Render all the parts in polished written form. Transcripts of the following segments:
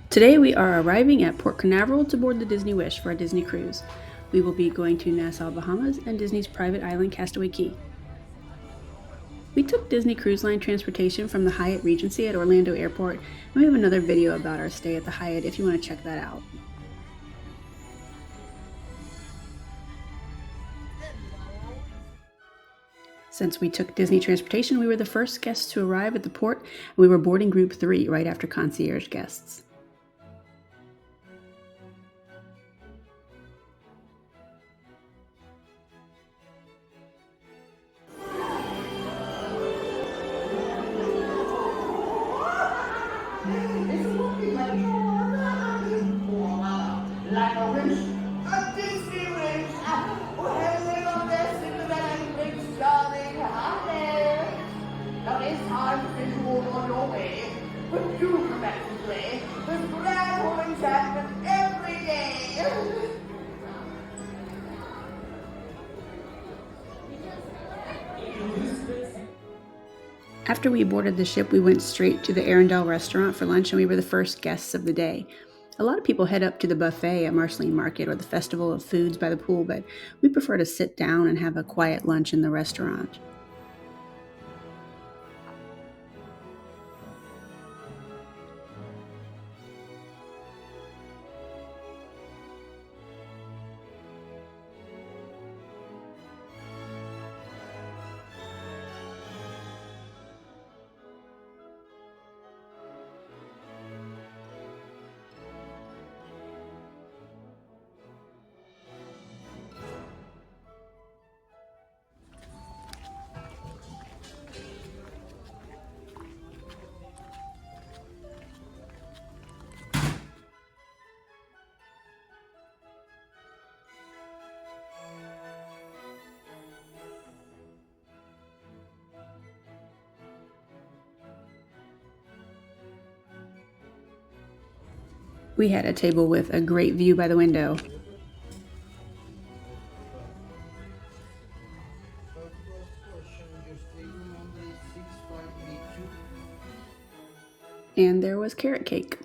Today we are arriving at Port Canaveral to board the Disney Wish for a Disney cruise. We will be going to Nassau, Bahamas and Disney's private island Castaway Cay. We took Disney Cruise Line transportation from the Hyatt Regency at Orlando Airport, and we have another video about our stay at the Hyatt if you want to check that out. Since we took Disney transportation, we were the first guests to arrive at the port, and we were boarding group 3 right after concierge guests. After we boarded the ship, we went straight to the Verandah restaurant for lunch, and we were the first guests of the day. A lot of people head up to the buffet at Marceline Market or the Festival of Foods by the pool, but we prefer to sit down and have a quiet lunch in the restaurant. We had a table with a great view by the window. And there was carrot cake.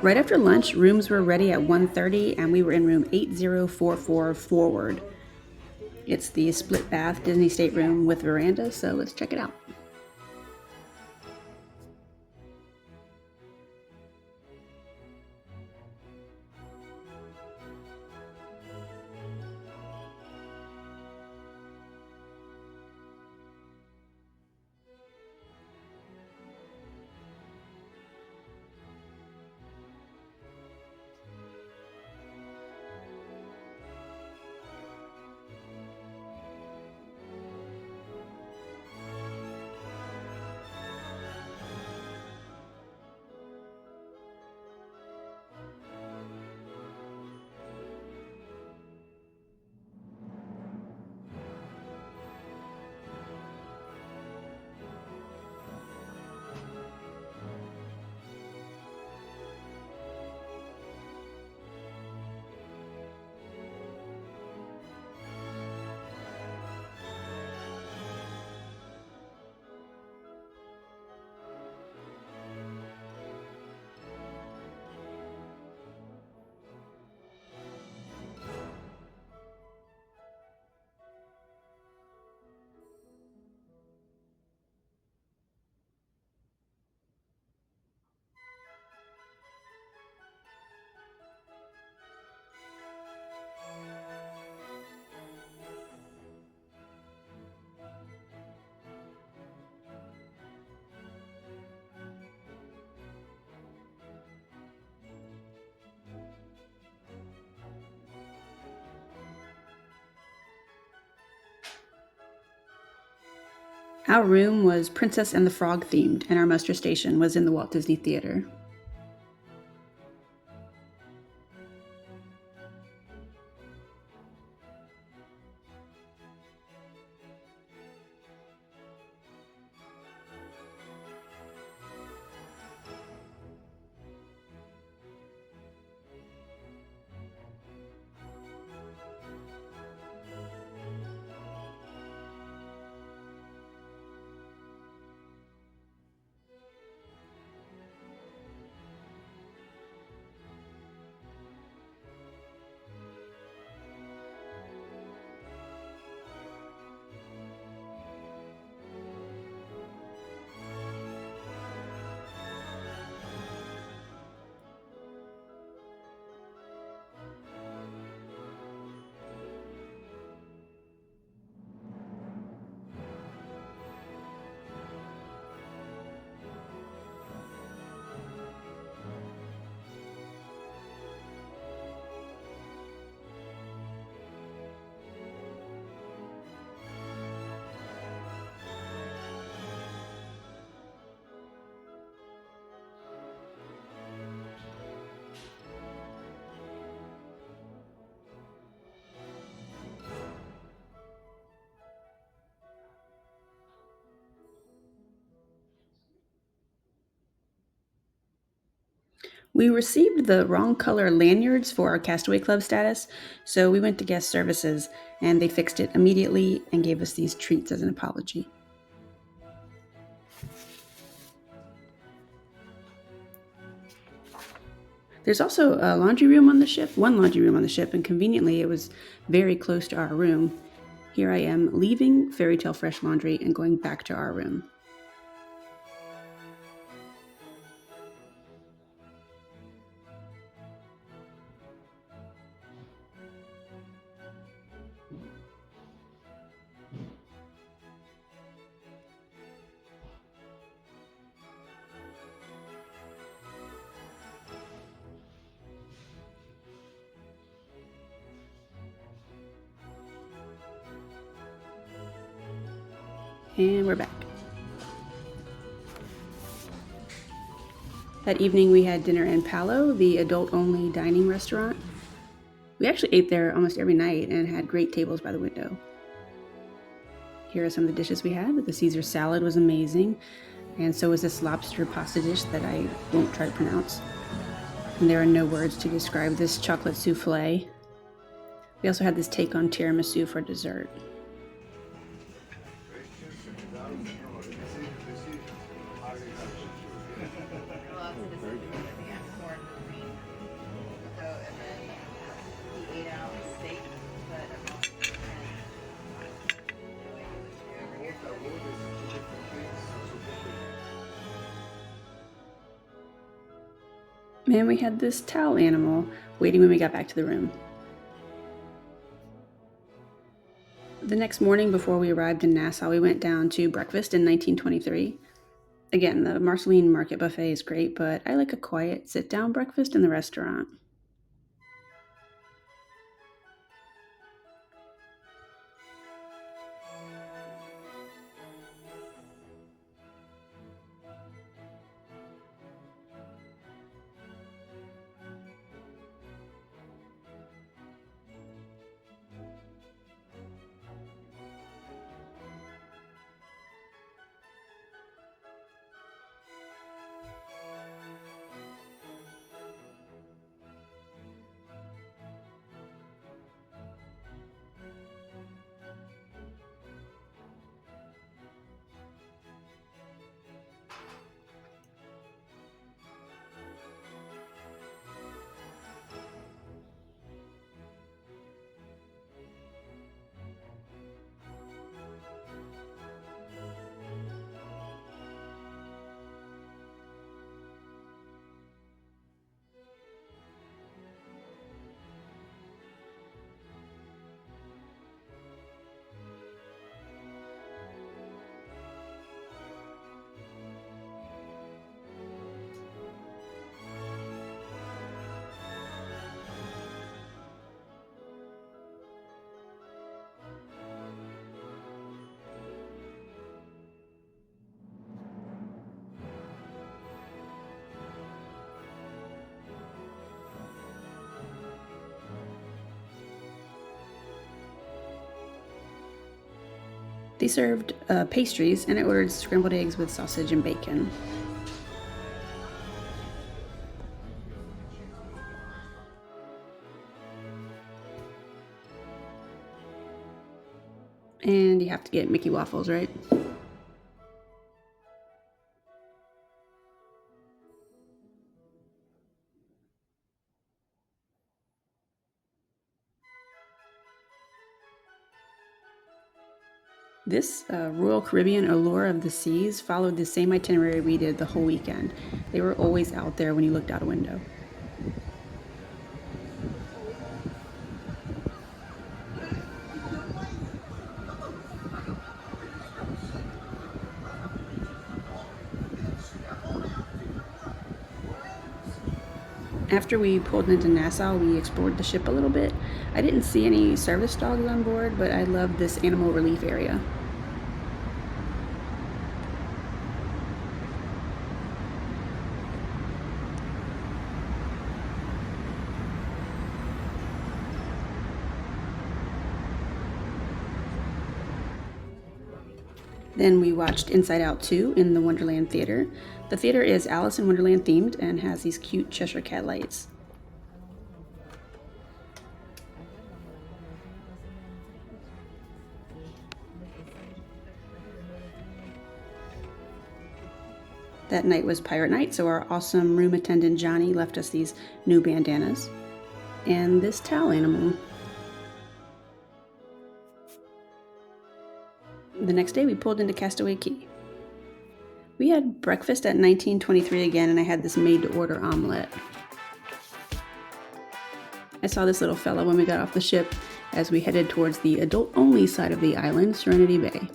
Right after lunch, rooms were ready at 1:30, and we were in room 8044 forward. It's the split bath Disney Stateroom with veranda, so let's check it out. Our room was Princess and the Frog themed, and our muster station was in the Walt Disney Theater. We received the wrong color lanyards for our Castaway Club status, so we went to guest services and they fixed it immediately and gave us these treats as an apology. There's also a laundry room on the ship, one laundry room on the ship, and conveniently it was very close to our room. Here I am leaving Fairy Tale Fresh Laundry and going back to our room. And we're back. That evening we had dinner in Palo, the adult-only dining restaurant. We actually ate there almost every night and had great tables by the window. Here are some of the dishes we had. The Caesar salad was amazing, and so was this lobster pasta dish that I won't try to pronounce. And there are no words to describe this chocolate souffle. We also had this take on tiramisu for dessert. And we had this towel animal waiting when we got back to the room. The next morning before we arrived in Nassau, we went down to breakfast in 1923. Again, the Marceline Market Buffet is great, but I like a quiet sit-down breakfast in the restaurant. They served pastries, and I ordered scrambled eggs with sausage and bacon. And you have to get Mickey waffles, right? This Royal Caribbean Allure of the Seas followed the same itinerary we did the whole weekend. They were always out there when you looked out a window. After we pulled into Nassau, we explored the ship a little bit. I didn't see any service dogs on board, but I loved this animal relief area. Then we watched Inside Out 2 in the Wonderland Theater. The theater is Alice in Wonderland themed and has these cute Cheshire Cat lights. That night was Pirate Night, so our awesome room attendant Johnny left us these new bandanas and this towel animal. The next day we pulled into Castaway Cay. We had breakfast at 1923 again, and I had this made-to-order omelet. I saw this little fella when we got off the ship as we headed towards the adult-only side of the island, Serenity Bay.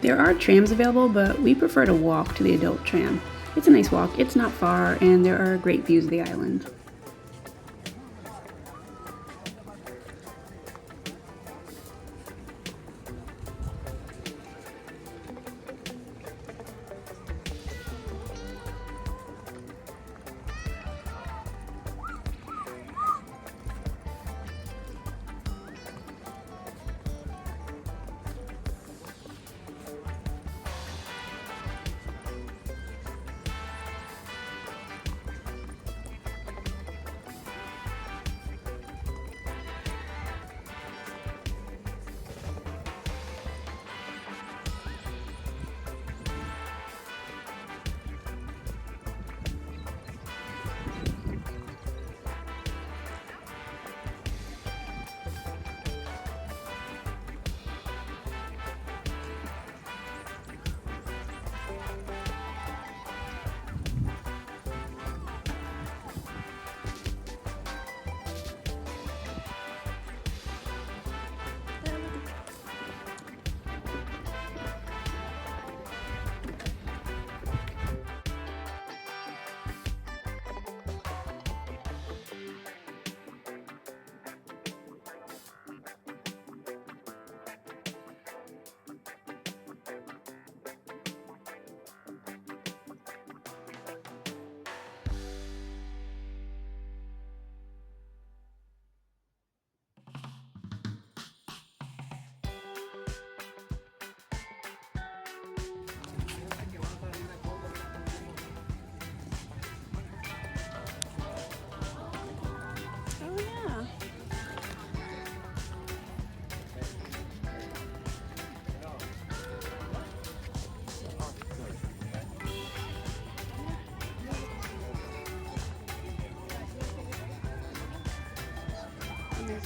There are trams available, but we prefer to walk to the adult tram. It's a nice walk, it's not far, and there are great views of the island.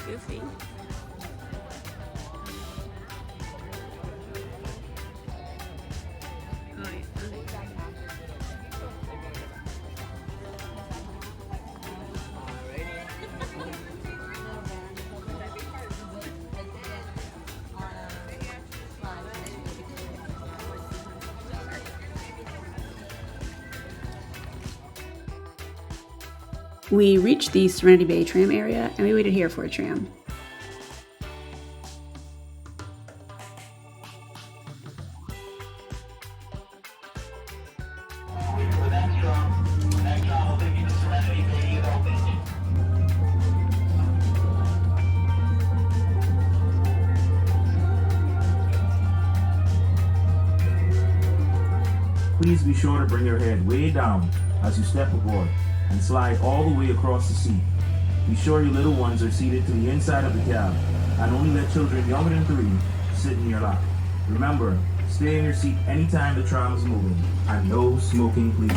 Goofy. We reached the Serenity Bay tram area and we waited here for a tram. Please be sure to bring your head way down as you step aboard and slide all the way across the seat. Be sure your little ones are seated to the inside of the cab and only let children younger than 3 sit in your lap. Remember, stay in your seat anytime the tram is moving, and no smoking, please.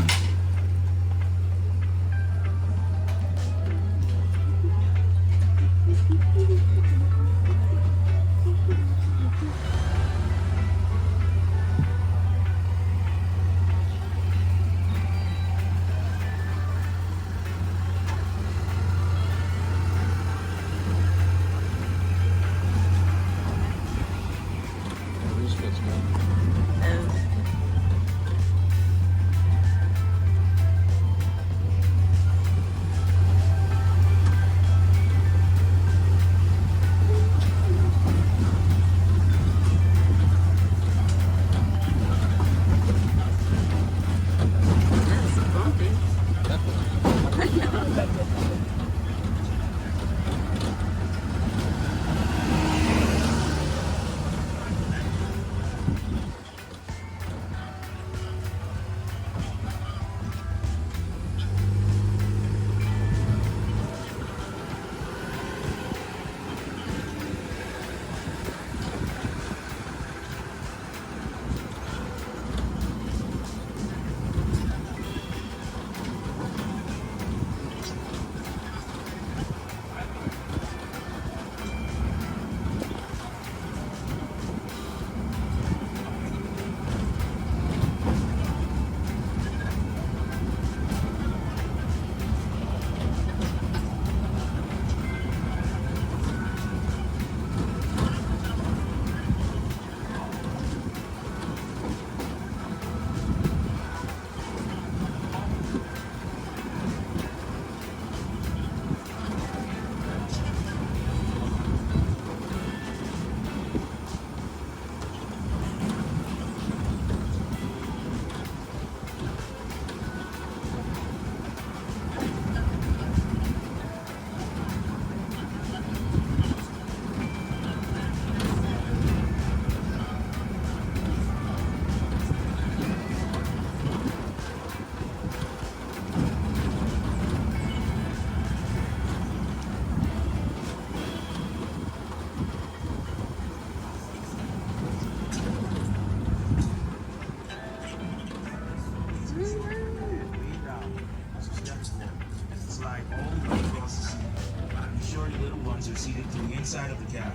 Seated to the inside of the cab,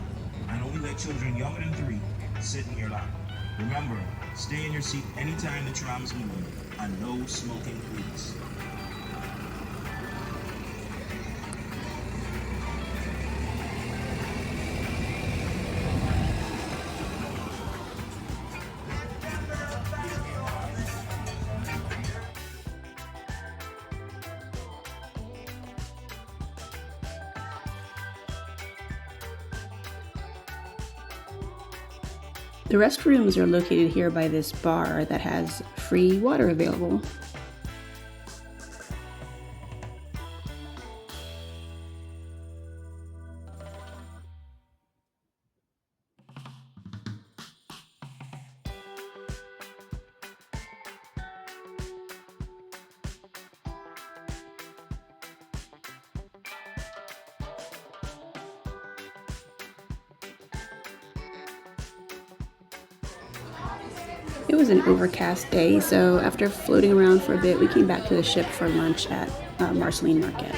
and only let children younger than 3 sit in your lap. Remember, stay in your seat anytime the tram is moving, and no smoking, please. The restrooms are located here by this bar that has free water available. It was an overcast day, so after floating around for a bit, we came back to the ship for lunch at Marceline Market.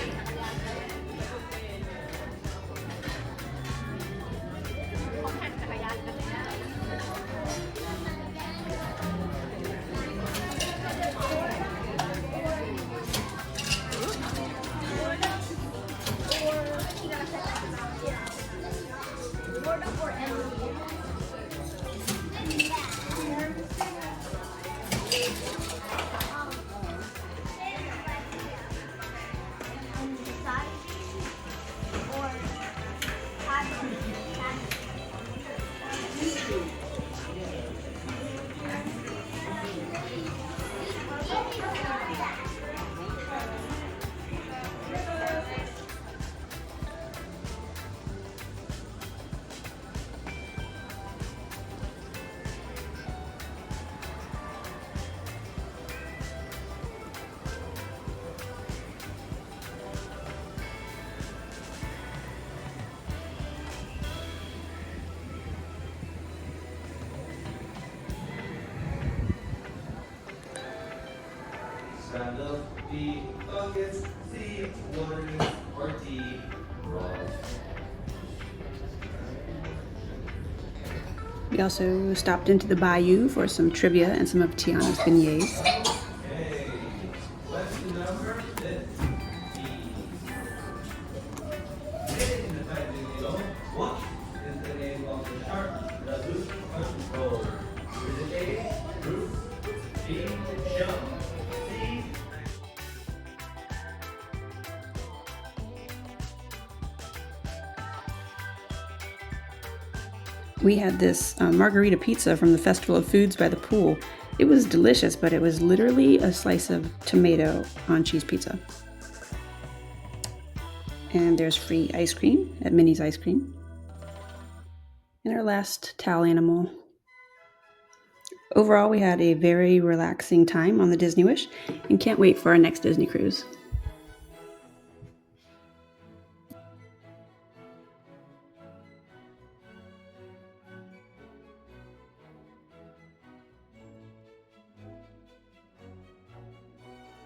buckets, C, water drinks, or T, rolls. We also stopped into the bayou for some trivia and some of Tiana's beignets. Okay. Question number 15. In the packaging below, what is the name of the shark that loses control? Is it A, Bruce, B, Shell, C, We had this margarita pizza from the Festival of Foods by the pool. It was delicious, but it was literally a slice of tomato on cheese pizza. And there's free ice cream at Minnie's Ice Cream. And our last towel animal. Overall, we had a very relaxing time on the Disney Wish and can't wait for our next Disney cruise.